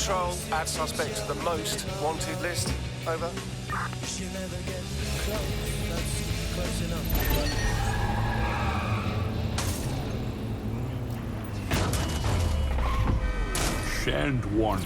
Control, add suspect to the most wanted list. Over. Shan't want